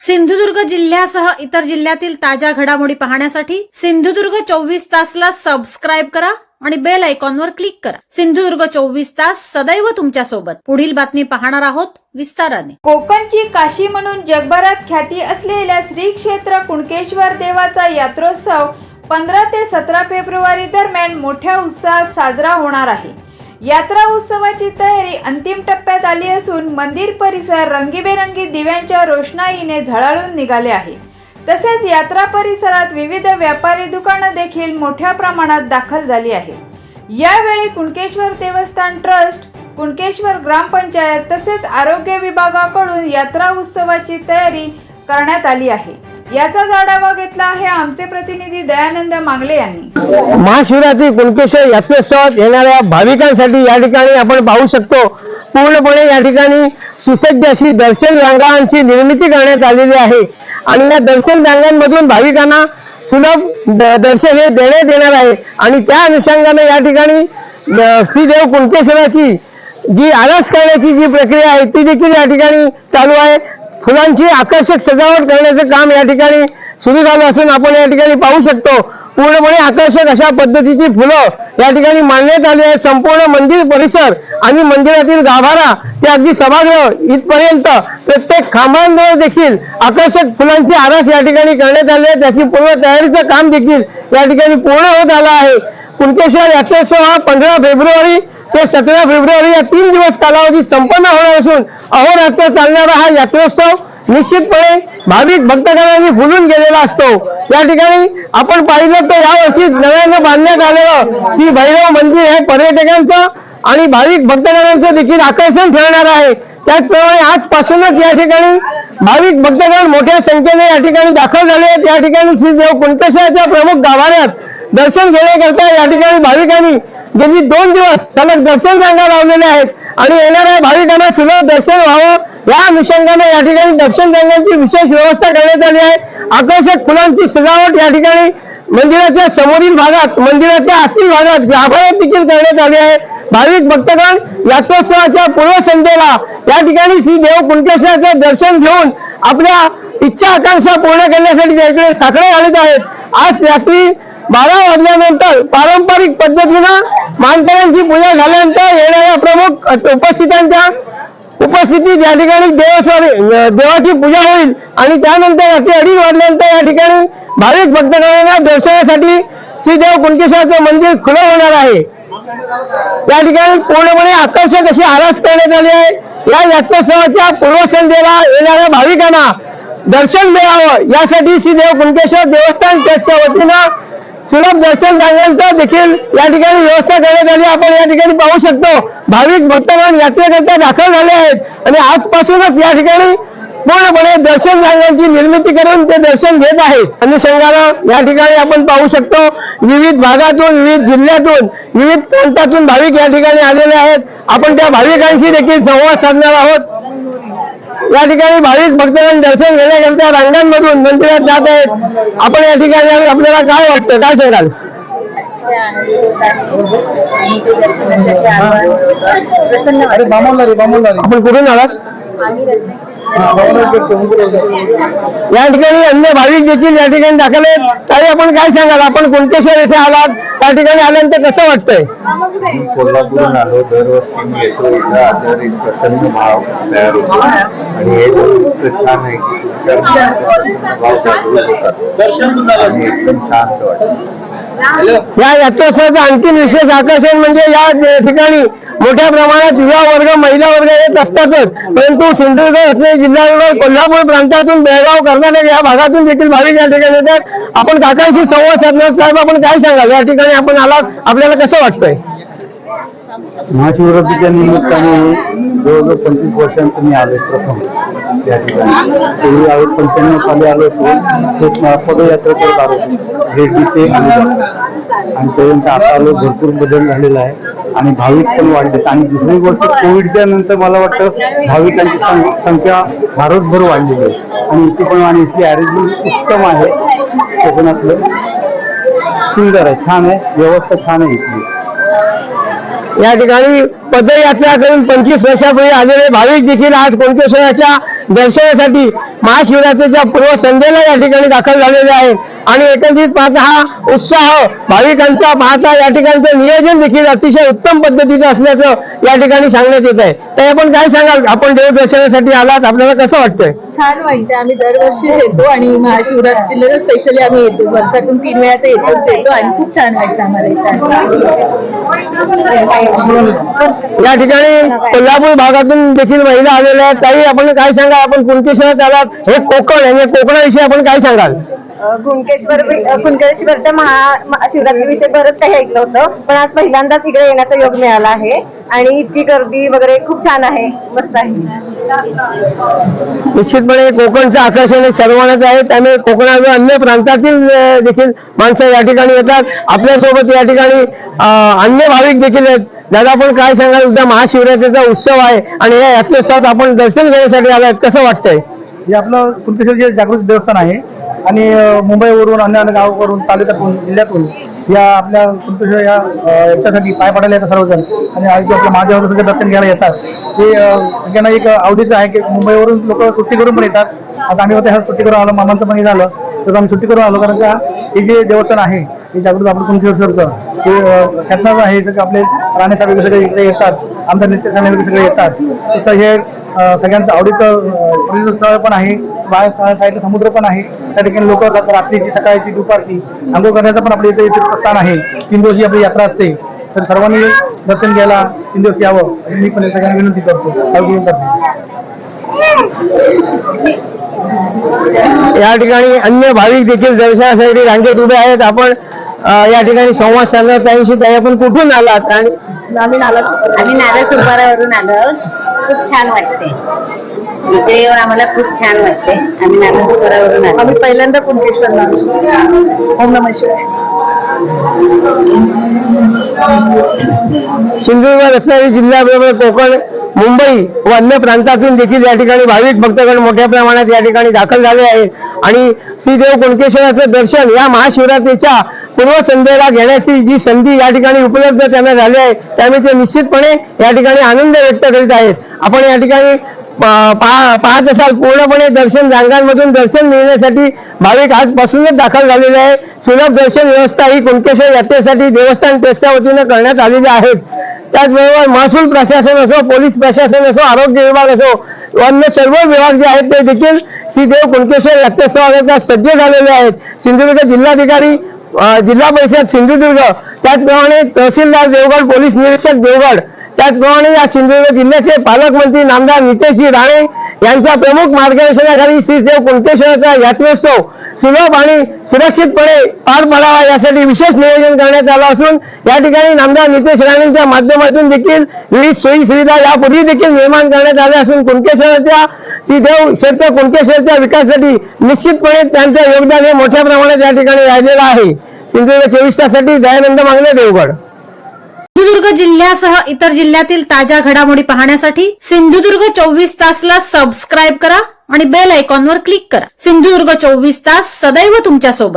सिंधुदुर्ग जिल्ह्यासह इतर जिल्ह्यातील ताज्या घडामोडी पाहण्यासाठी सिंधुदुर्ग 24 तासला सबस्क्राइब करा आणि बेल आयकॉनवर क्लिक करा। सिंधुदुर्ग 24 तास सदैव तुमच्या सोबत। पुढील बातमी पाहणार आहोत विस्ताराने। कोकणची काशी म्हणून जगभरात ख्याती असलेल्या श्री क्षेत्र कुणकेश्वर देवाचा यात्रोत्सव 15 ते 17 फेब्रुवारी दरम्यान मोठ्या उत्साहात साजरा होणार आहे। यात्रा उत्सवाची तयारी अंतिम टप्प्यात आली असून मंदिर परिसर रंगीबेरंगी दिव्यांच्या रोषणाईने झळाळून निघाले आहे। तसेच यात्रा परिसरात विविध व्यापारी दुकानं देखील मोठ्या प्रमाणात दाखल झाली आहेत। यावेळी कुणकेश्वर देवस्थान ट्रस्ट, कुणकेश्वर ग्रामपंचायत तसेच आरोग्य विभागाकडून यात्रा उत्सवाची तयारी करण्यात आली आहे। याचा आढावा घेतला आहे आमचे प्रतिनिधी दयानंद मांगले यांनी। महाशिवरात्री कुणकेश्वर यात्रोत्सवात येणाऱ्या भाविकांसाठी या ठिकाणी आपण पाहू शकतो पूर्णपणे या ठिकाणी सुसज्ज अशी दर्शन रांगांची निर्मिती करण्यात आलेली आहे आणि या दर्शन रांगांमधून भाविकांना सुलभ दर्शन हे देण्यात येणार आहे आणि त्या अनुषंगाने या ठिकाणी श्रीदेव कुणकेश्वराची जी आरास करण्याची जी प्रक्रिया आहे ती देखील या ठिकाणी चालू आहे। फुलांची आकर्षक सजावट करण्याचं काम या ठिकाणी सुरू झालं असून आपण या ठिकाणी पाहू शकतो पूर्णपणे आकर्षक अशा पद्धतीची फुलं या ठिकाणी मांडण्यात आली आहेत। संपूर्ण मंदिर परिसर आणि मंदिरातील गाभारा ते अगदी सभागृह इथपर्यंत प्रत्येक खांबांवर देखील आकर्षक फुलांची आरास या ठिकाणी करण्यात आली आहे। त्याची पूर्व तयारीचं काम देखील या ठिकाणी पूर्ण होत आलं आहे। कुणकेश्वर यात्रोत्सव हा 15 फेब्रुवारी ते 17 फेब्रुवारी या 3 दिवस कालावधीत संपन्न होणार असून अहोरात्र चालणारा हा यात्रोत्सव निश्चितपणे भाविक भक्तगणांनी फुलून गेलेला असतो। या ठिकाणी आपण पाहिलं तर यावर्षी नव्यानं बांधण्यात आलेलं श्री भैरव मंदिर हे पर्यटकांचं आणि भाविक भक्तगणांचं देखील आकर्षण ठरणार आहे। त्याचप्रमाणे आजपासूनच या ठिकाणी भाविक भक्तगण मोठ्या संख्येने या ठिकाणी दाखल झाले आहेत। या ठिकाणी श्री देव कुणकेश्वराच्या प्रमुख गाभाऱ्यात दर्शन घेण्याकरता या ठिकाणी भाविकांनी गेली 2 दिवस सलग दर्शन रांगा लावलेल्या आहेत आणि येणाऱ्या भाविकांना सुलभ दर्शन व्हावं या अनुषंगाने या ठिकाणी दर्शन रांगांची विशेष व्यवस्था करण्यात आली आहे। आकर्षक फुलांची सजावट या ठिकाणी मंदिराच्या समोरील भागात, मंदिराच्या आतील भागात गाभाऱ्यात देखील करण्यात आली आहे। भाविक भक्तगण यात्रोत्सवाच्या पूर्वसंध्येला या ठिकाणी श्री देव कुणकेश्वराचे दर्शन घेऊन आपल्या इच्छा आकांक्षा पूर्ण करण्यासाठी त्याकडे साकडे घालत आहेत। आज रात्री 12 वाजल्यानंतर पारंपरिक पद्धतीनं मानकऱ्यांची पूजा झाल्यानंतर येणाऱ्या प्रमुख उपस्थितांच्या उपस्थितीत या ठिकाणी देवाची पूजा होईल आणि त्यानंतर रात्री 2:30 वाजल्यानंतर या ठिकाणी भाविक भक्तगणांना दर्शनासाठी श्रीदेव कुणकेश्वराचं मंदिर खुलं होणार आहे। या ठिकाणी पूर्णपणे आकर्षक अशी आरास करण्यात आली आहे। या यात्रोत्सवाच्या पूर्वसंध्येला येणाऱ्या भाविकांना दर्शन मिळावं यासाठी श्रीदेव कुणकेश्वर देवस्थान ट्रस्टच्या वतीनं सुलभ दर्शन रांगांचा देखील या ठिकाणी व्यवस्था करण्यात आली। आपण या ठिकाणी पाहू शकतो भाविक भक्तगण यात्रेकरता दाखल झाले आहेत आणि आजपासूनच या ठिकाणी पूर्णपणे दर्शन रांगांची निर्मिती करून ते दर्शन घेत आहेत। अनुषंगानं या ठिकाणी आपण पाहू शकतो विविध भागातून, विविध जिल्ह्यातून, विविध प्रांतातून भाविक या ठिकाणी आलेले आहेत। आपण त्या भाविकांशी देखील संवाद साधणार आहोत। या ठिकाणी भाविक भक्तगण दर्शन घेण्याकरता रांगांमधून मंदिरात जात आहेत। आपण या ठिकाणी आपल्याला काय वाटतं, काय सांगाल? आपण कुठून आलात? या ठिकाणी अन्य भाविक देखील या ठिकाणी दाखल आहेत। तरी आपण काय सांगाल, आपण कुणकेश्वर येथे आलात, त्या ठिकाणी आल्यानंतर कसं वाटतंय? कोल्हापूरून आलो, दरवर्षी मी येतो, इथं आल्यावर एक प्रसन्न भाव तयार होतो आणि हे गोष्ट छान आहे की तुमच्या भाव जागृत होतात आणि एकदम शांत वाटतं। या यात्रोत्सवाचं आणखी विशेष आकर्षण म्हणजे या ठिकाणी मोठ्या प्रमाणात युवा वर्ग, महिला वर्ग येत असतातच, परंतु सिंधुदुर्ग, रत्नागिरी जिल्ह्यावर कोल्हापूर प्रांतातून, बेळगाव, कर्नाटक या भागातून देखील भाविक या ठिकाणी येतात। आपण काकांशी संवाद साधणार। साहेब, आपण काय सांगाल, या ठिकाणी आपण आलात, आपल्याला कसं वाटतंय? महाशिवरात्रीच्या निमित्ताने जवळजवळ 25 वर्षांत मी आलो प्रथम त्या ठिकाणी। पूर्वी 95 साली आलो होतो, पदयात्रा करत आलो भेटी आणि पर्यंत आता आलो। भरपूर बदल झालेला आहे आणि भाविक पण वाढलेत आणि दुसरी गोष्ट कोविडच्या नंतर मला वाटतं भाविकांची संख्या भारतभर वाढलेली आहे आणि इथे पण आणि इथली अरेंजमेंट उत्तम आहे। कोकणातलं सुंदर आहे, छान आहे, व्यवस्था छान आहे इथली। या ठिकाणी पदयात्रा करून 25 वर्षापूर्वी आलेले भाविक देखील आज कुणकेश्वराच्या दर्शनासाठी महाशिवरात्रीच्या पूर्व संध्येला या ठिकाणी दाखल झालेले आहेत आणि एकंदरीत पाहता हा उत्साह भाविकांचा पाहता या ठिकाणचं नियोजन देखील अतिशय उत्तम पद्धतीचं असल्याचं या ठिकाणी सांगण्यात येत आहे. तर आपण काय सांगाल, आपण देव दर्शनासाठी आलात, आपल्याला कसं वाटतंय? छान वाटतं. आम्ही दरवर्षी येतो आणि महाशिवरात्रीला स्पेशली आम्ही येतो, वर्षातून 3 वेळा तर येतो आणि खूप छान वाटतं आम्हाला इथं. या ठिकाणी कोल्हापूर भागातून देखील महिला आलेल्या आहेत. ताई, आपण काय सांगाल, आपण कुणकेश्वरात आलात, हे कोकण आणि कोकणाविषयी आपण काय सांगाल? कुणकेश्वरच्या महाशिवरात्रीविषयी बरंच काही ऐकलं होतं, पण आज पहिल्यांदाच इकडे येण्याचा योग मिळाला आहे आणि इतकी गर्दी वगैरे खूप छान आहे, मस्त आहे. निश्चितपणे कोकणचं आकर्षण हे सर्वांनाच आहे, त्यामुळे कोकणावर अन्य प्रांतातील देखील माणसं या ठिकाणी येतात. आपल्यासोबत या ठिकाणी अन्य भाविक देखील आहेत. दादा, आपण काय सांगाल, उद्या महाशिवरात्रीचा उत्सव आहे आणि या यात्रोत्सवात आपण दर्शन घेण्यासाठी आलात, कसं वाटतंय? हे आपलं कुणकेश्वर जे जागृत देवस्थान आहे आणि मुंबईवरून अन्य गावावरून तालुक्यातून जिल्ह्यातून या आपल्या कुणकेश्वर याच्यासाठी पाय पडायला येतात सर्वजण आणि आपल्या महादेवाचं सगळं दर्शन घ्यायला येतात. ते सगळ्यांना एक आवडीचं आहे की मुंबईवरून लोक सुट्टी करून पण येतात. आता आम्ही होते सुट्टी करून आलो, मामांचं पण झालं तर आम्ही सुट्टी करून आलो, कारण का हे जे देवस्थान आहे हे जागृत आपलं कुणकेश्वरचं ते ख्यातनामं आहे. सगळं आपले राहण्यासाठी वगैरे सगळे इकडे येतात, आमच्या नित्यसण वगैरे सगळे येतात. तसं हे सगळ्यांचं आवडीचं पर्यटन स्थळ पण आहे, बाहेर समुद्र पण आहे. त्या ठिकाणी लोक रात्रीची, सकाळची, दुपारची आंघोळ करण्याचं पण आपल्या इथे तीर्थस्थान आहे. 3 दिवशी आपली यात्रा असते, तर सर्वांनी दर्शन घ्यायला 3 दिवस यावं अशी मी पण सगळ्यांना विनंती करतो. या ठिकाणी अन्य भाविक देखील दर्शनासाठी रांगेत उभे आहेत. आपण या ठिकाणी संवाद साधणार त्यांशी. ताई, आपण कुठून आलात? आणि आम्ही नारळ सुपारावरून आलो. खूप छान वाटते इकडे येऊन, आम्हाला खूप छान वाटते. आम्ही नारळ सुपारावरून आलो. आम्ही पहिल्यांदा कुणकेश्वरला आलो. ओम नमः शिवाय. सिंधुदुर्ग, रत्नागिरी जिल्ह्याबरोबर कोकण, मुंबई व अन्य प्रांतातून देखील या ठिकाणी भाविक भक्तगण मोठ्या प्रमाणात या ठिकाणी दाखल झाले आहेत आणि श्रीदेव कुणकेश्वराचं दर्शन या महाशिवरात्रीच्या पूर्वसंध्येला घेण्याची जी संधी या ठिकाणी उपलब्ध त्यांना झाली आहे, त्यामुळे ते निश्चितपणे या ठिकाणी आनंद व्यक्त करीत आहेत. आपण या ठिकाणी पाहत असाल, पूर्णपणे दर्शन रांगांमधून दर्शन मिळण्यासाठी भाविक आजपासूनच दाखल झालेले आहे. सुलभ दर्शन व्यवस्था ही कुणकेश्वर यात्रेसाठी देवस्थान ट्रस्टच्या वतीनं करण्यात आलेली आहेत. त्याचबरोबर महसूल प्रशासन असो, पोलीस प्रशासन असो, आरोग्य विभाग असो, अन्य सर्व विभाग जे आहेत ते देखील श्रीदेव कुणकेश्वर यात्रोत्सवाकरता सज्ज झालेले आहेत. सिंधुदुर्ग जिल्हाधिकारी, जिल्हा परिषद सिंधुदुर्ग, त्याचप्रमाणे तहसीलदार देवगड, पोलीस निरीक्षक देवगड, त्याचप्रमाणे या सिंधुदुर्ग जिल्ह्याचे पालकमंत्री नामदार नितेशजी राणे यांच्या प्रमुख मार्गदर्शनाखाली श्रीदेव कुणकेश्वराचा यात्रोत्सव सुलभ आणि सुरक्षितपणे पार पडावा यासाठी विशेष नियोजन करण्यात आलं असून या ठिकाणी नामदार नितेश राणेंच्या माध्यमातून देखील विविध सोयी सुविधा यापूर्वी देखील निर्माण करण्यात आल्या असून कुणकेश्वराच्या श्रीदेव क्षेत्र कुणकेश्वरच्या विकासासाठी निश्चितपणे त्यांचं योगदान हे मोठ्या प्रमाणात या ठिकाणी राहिलेलं आहे. सिंधुदुर्ग 24 तासाठी दयानंद मांगले, देवगड. सिंधुदुर्ग जिल्ह्यासह इतर जिल्ह्यातील ताज्या घडामोडी पाहण्यासाठी सिंधुदुर्ग 24 तासला सबस्क्राईब करा आणि बेल आयकॉनवर क्लिक करा. सिंधुदुर्ग 24 तास सदैव तुमच्या सोबत.